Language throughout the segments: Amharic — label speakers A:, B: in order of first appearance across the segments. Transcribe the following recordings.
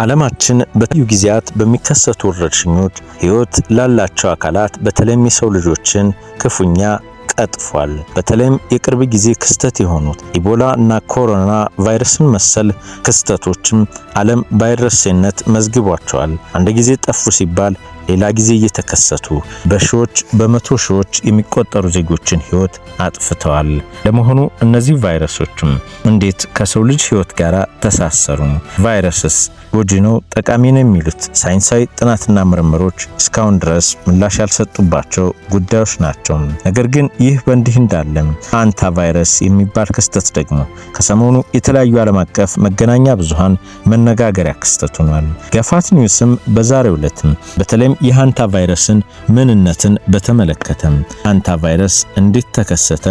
A: ዓለማችን በተለያዩ ጊዜያት በሚከሰቱ ወረርሽኞች ሕይወት ላላቸው አካላት በተለይም የሰው ልጆችን ክፉኛ ቀጥፏል። በተለይም የቅርብ ጊዜ ክስተት የሆኑት ኢቦላ እና ኮሮና ቫይረስን መሰል ክስተቶችም ዓለም በቫይረስነት መዝግቧቸዋል። አንድ ጊዜ ጠፉ ሲባል ሌላ ጊዜ እየተከሰቱ በሺዎች በመቶ ሺዎች የሚቆጠሩ ዜጎችን ሕይወት አጥፍተዋል። ለመሆኑ እነዚህ ቫይረሶችም እንዴት ከሰው ልጅ ሕይወት ጋር ተሳሰሩ? ቫይረስስ ጎጂ ነው ጠቃሚ ነው የሚሉት ሳይንሳዊ ጥናትና ምርምሮች እስካሁን ድረስ ምላሽ ያልሰጡባቸው ጉዳዮች ናቸው። ነገር ግን ይህ በእንዲህ እንዳለ አንታ ቫይረስ የሚባል ክስተት ደግሞ ከሰሞኑ የተለያዩ ዓለም አቀፍ መገናኛ ብዙሃን መነጋገሪያ ክስተት ሆኗል። ገፋት ኒውስም በዛሬው ዕለት በተለይም የሃንታ ቫይረስን ምንነትን በተመለከተ ሃንታ ቫይረስ እንዴት ተከሰተ፣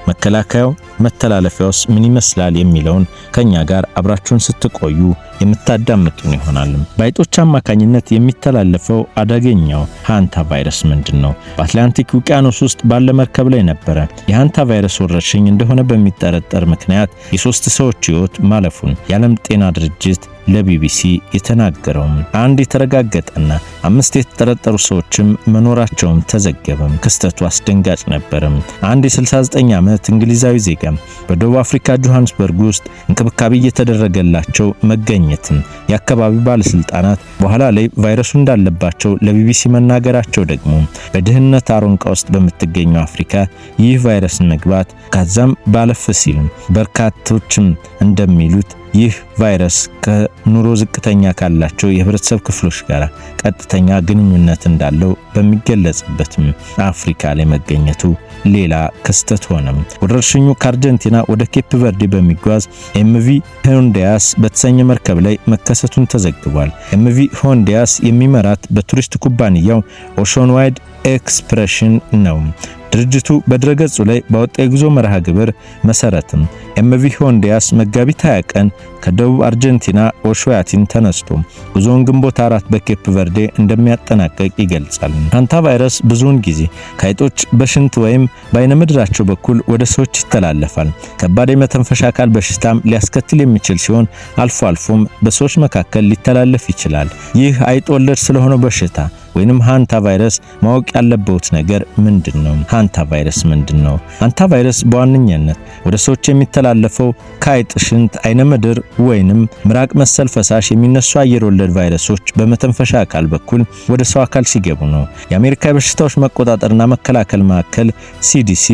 A: መከላከያው መተላለፊያውስ ምን ይመስላል የሚለውን ከኛ ጋር አብራችሁን ስትቆዩ የምታዳምጡን ይሆናል። በአይጦች አማካኝነት የሚተላለፈው አደገኛው ሃንታ ቫይረስ ምንድነው? በአትላንቲክ ውቅያኖስ ውስጥ ባለ መርከብ ላይ ነበረ የሃንታ ቫይረስ ወረርሽኝ እንደሆነ በሚጠረጠር ምክንያት የሶስት ሰዎች ሕይወት ማለፉን የዓለም ጤና ድርጅት ለቢቢሲ የተናገረው አንድ የተረጋገጠና 5 የተጠረጠሩ ሰዎችም መኖራቸውም ተዘገበ። ክስተቱ አስደንጋጭ ነበር። አንድ የ69 ዓመት እንግሊዛዊ ዜጋ በደቡብ አፍሪካ ጆሃንስበርግ ውስጥ እንክብካቤ እየተደረገላቸው መገኘት የአካባቢው ባለስልጣናት በኋላ ላይ ቫይረሱ እንዳለባቸው ለቢቢሲ መናገራቸው ደግሞ በድህነት አሮንቃ ውስጥ በምትገኘው አፍሪካ ይህ ቫይረስ መግባት ከዛም ባለፍ ሲል በርካቶችም እንደሚሉት ይህ ቫይረስ ከኑሮ ዝቅተኛ ካላቸው የህብረተሰብ ክፍሎች ጋር ቀጥተኛ ግንኙነት እንዳለው በሚገለጽበትም አፍሪካ ላይ መገኘቱ ሌላ ክስተት ሆነ። ወረርሽኙ ከአርጀንቲና ወደ ኬፕ ቨርዲ በሚጓዝ ኤምቪ ሆንዲያስ በተሰኘ መርከብ ላይ መከሰቱን ተዘግቧል። ኤምቪ ሆንዲያስ የሚመራት በቱሪስት ኩባንያው ኦሽን ዋይድ ኤክስፕሬሽን ነው። ድርጅቱ በድረገጹ ላይ ባወጣ የጉዞ መርሃ ግብር መሰረትም ኤምቪ ሆንዲያስ መጋቢት 20 ቀን ከደቡብ አርጀንቲና ኦሾያቲን ተነስቶ ጉዞውን ግንቦት 4 በኬፕ ቨርዴ እንደሚያጠናቀቅ ይገልጻል። ሃንታ ቫይረስ ብዙውን ጊዜ ከአይጦች በሽንት ወይም በአይነ ምድራቸው በኩል ወደ ሰዎች ይተላለፋል። ከባድ የመተንፈሻ አካል በሽታም ሊያስከትል የሚችል ሲሆን አልፎ አልፎም በሰዎች መካከል ሊተላለፍ ይችላል። ይህ አይጥ ወለድ ስለሆነው በሽታ ወይንም ሃንታ ቫይረስ ማወቅ ያለበት ነገር ምንድነው? ሃንታ ቫይረስ ምንድነው? ሃንታ ቫይረስ በዋነኛነት ወደ ሰዎች የሚተላለፈው ከአይጥ ሽንት፣ አይነ ምድር ወይንም ምራቅ መሰል ፈሳሽ የሚነሱ አየር ወለድ ቫይረሶች በመተንፈሻ አካል በኩል ወደ ሰው አካል ሲገቡ ነው። የአሜሪካ በሽታዎች መቆጣጠርና መከላከል ማዕከል ሲዲሲ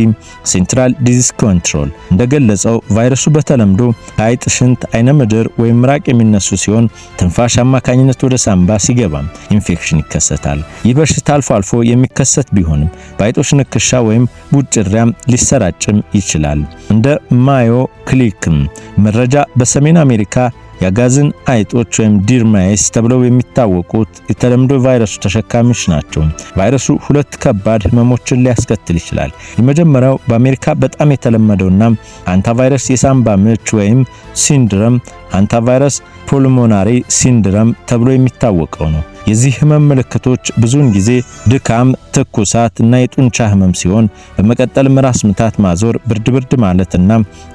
A: ሴንትራል ዲዚዝ ኮንትሮል እንደገለጸው ቫይረሱ በተለምዶ ከአይጥ ሽንት፣ አይነ ምድር ወይም ምራቅ የሚነሱ ሲሆን ትንፋሽ አማካኝነት ወደ ሳምባ ሲገባ ኢንፌክሽን ይከሰታል። ይህ በሽታ አልፎ አልፎ የሚከሰት ቢሆንም በአይጦች ንክሻ ወይም ቡጭሪያም ሊሰራጭም ይችላል። እንደ ማዮ ክሊክም መረጃ በሰሜን አሜሪካ ያጋዝን አይጦች ወይም ዲር ማይስ ተብለው የሚታወቁት የተለምዶ ቫይረሱ ተሸካሚዎች ናቸው። ቫይረሱ 2 ከባድ ህመሞችን ሊያስከትል ይችላል። የመጀመሪያው በአሜሪካ በጣም የተለመደውና ሃንታ ቫይረስ የሳምባ ምች ወይም ሲንድረም ሃንታ ቫይረስ ፑልሞናሪ ሲንድረም ተብሎ የሚታወቀው ነው። የዚህ ህመም ምልክቶች ብዙውን ጊዜ ድካም፣ ትኩሳት እና የጡንቻ ህመም ሲሆን በመቀጠል ራስ ምታት፣ ማዞር፣ ብርድ ማለትና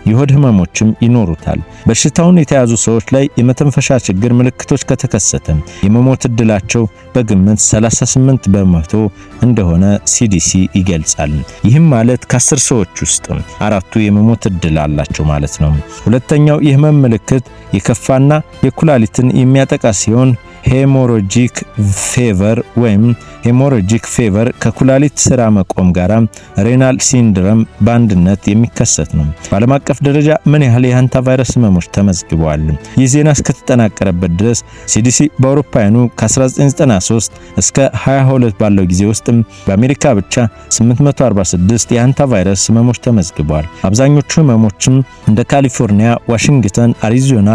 A: የሆድ ህመሞችም ይኖሩታል። በሽታውን የተያዙ ሰዎች ላይ የመተንፈሻ ችግር ምልክቶች ከተከሰተ የመሞት እድላቸው በግምት 38 በመቶ እንደሆነ ሲዲሲ ይገልጻል። ይህም ማለት ከ10 ሰዎች ውስጥ 4ቱ የመሞት እድል አላቸው ማለት ነው። ሁለተኛው የህመም ምልክት የከፋና የኩላሊትን የሚያጠቃ ሲሆን ሄሞሮጂክ ፌቨር ወይም ሄሞሮጂክ ፌቨር ከኩላሊት ስራ መቆም ጋራ ሬናል ሲንድረም በአንድነት የሚከሰት ነው። በዓለም አቀፍ ደረጃ ምን ያህል የሃንታ ቫይረስ ህመሞች ተመዝግበዋል? ይህ ዜና እስከተጠናቀረበት ድረስ ሲዲሲ በአውሮፓውያኑ ከ1993 እስከ 22 ባለው ጊዜ ውስጥ በአሜሪካ ብቻ 846 የሃንታ ቫይረስ ህመሞች ተመዝግበዋል። አብዛኞቹ ህመሞችም እንደ ካሊፎርኒያ፣ ዋሽንግተን፣ አሪዞና፣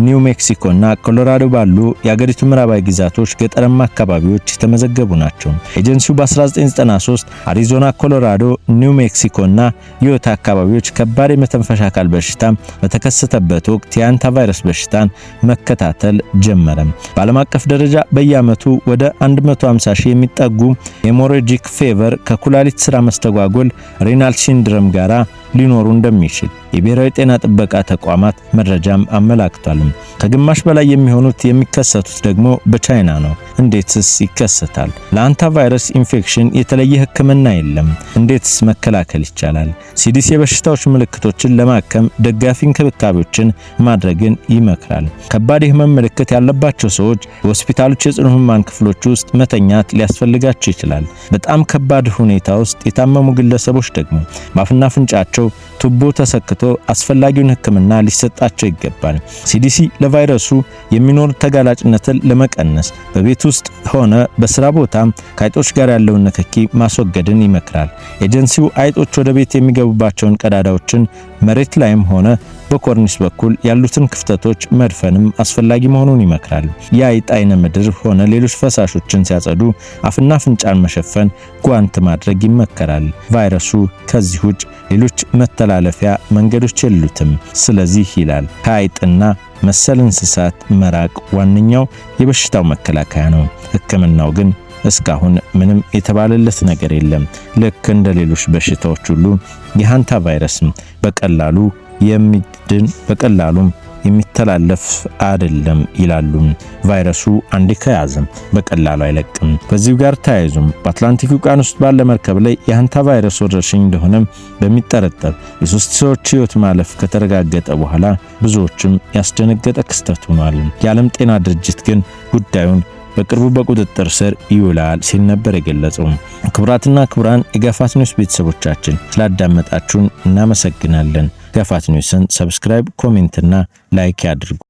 A: ኒው ሜክሲኮ እና ኮሎራዶ ባሉ የአገሪቱ ምዕራባዊ ግዛቶች ገጠራማ አካባቢዎች የተመዘገቡ ናቸው። ኤጀንሲው በ1993 አሪዞና፣ ኮሎራዶ፣ ኒው ሜክሲኮ እና ዩታ አካባቢዎች ከባድ የመተንፈሻ አካል በሽታ በተከሰተበት ወቅት የሃንታ ቫይረስ በሽታን መከታተል ጀመረ። በዓለም አቀፍ ደረጃ በየዓመቱ ወደ 150 ሺህ የሚጠጉ ሄሞሮጂክ ፌቨር ከኩላሊት ስራ መስተጓጎል ሬናል ሲንድረም ጋራ ሊኖሩ እንደሚችል የብሔራዊ ጤና ጥበቃ ተቋማት መረጃም አመላክቷል። ከግማሽ በላይ የሚሆኑት የሚከሰቱት ደግሞ በቻይና ነው። እንዴትስ ይከሰታል? ለአንታቫይረስ ኢንፌክሽን የተለየ ሕክምና የለም። እንዴትስ መከላከል ይቻላል? ሲዲሲ የበሽታዎች ምልክቶችን ለማከም ደጋፊ እንክብካቤዎችን ማድረግን ይመክራል። ከባድ የህመም ምልክት ያለባቸው ሰዎች በሆስፒታሎች የጽኑ ህሙማን ክፍሎች ውስጥ መተኛት ሊያስፈልጋቸው ይችላል። በጣም ከባድ ሁኔታ ውስጥ የታመሙ ግለሰቦች ደግሞ በአፍና አፍንጫቸው ቱቦ ተሰክቶ አስፈላጊውን ሕክምና ሊሰጣቸው ይገባል። ሲዲሲ ለቫይረሱ የሚኖር ተጋላጭነትን ለመቀነስ በቤት ውስጥ ሆነ በስራ ቦታ ከአይጦች ጋር ያለውን ንክኪ ማስወገድን ይመክራል። ኤጀንሲው አይጦች ወደ ቤት የሚገቡባቸውን ቀዳዳዎችን መሬት ላይም ሆነ በኮርኒስ በኩል ያሉትን ክፍተቶች መድፈንም አስፈላጊ መሆኑን ይመክራል። የአይጥ አይነ ምድር ሆነ ሌሎች ፈሳሾችን ሲያጸዱ አፍና አፍንጫን መሸፈን፣ ጓንት ማድረግ ይመከራል። ቫይረሱ ከዚህ ውጭ ሌሎች መተላለፊያ መንገዶች የሉትም። ስለዚህ ይላል ከአይጥና መሰል እንስሳት መራቅ ዋነኛው የበሽታው መከላከያ ነው። ሕክምናው ግን እስካሁን ምንም የተባለለት ነገር የለም። ልክ እንደ ሌሎች በሽታዎች ሁሉ የሃንታቫይረስም በቀላሉ የሚድን በቀላሉም የሚተላለፍ አይደለም ይላሉ። ቫይረሱ አንዴ ከያዘም በቀላሉ አይለቅም። ከዚሁ ጋር ተያይዞም በአትላንቲክ ውቅያኖስ ውስጥ ባለ መርከብ ላይ የሃንታቫይረስ ወረርሽኝ እንደሆነ በሚጠረጠር የሶስት ሰዎች ሕይወት ማለፍ ከተረጋገጠ በኋላ ብዙዎችም ያስደነገጠ ክስተት ሆኗል። የዓለም ጤና ድርጅት ግን ጉዳዩን በቅርቡ በቁጥጥር ስር ይውላል ሲል ነበር የገለጸው። ክቡራትና ክቡራን የጋፋት ኒውስ ቤተሰቦቻችን ስላዳመጣችሁን እናመሰግናለን። ጋፋት ኒውስን ሰብስክራይብ፣ ኮሜንትና ላይክ ያድርጉ።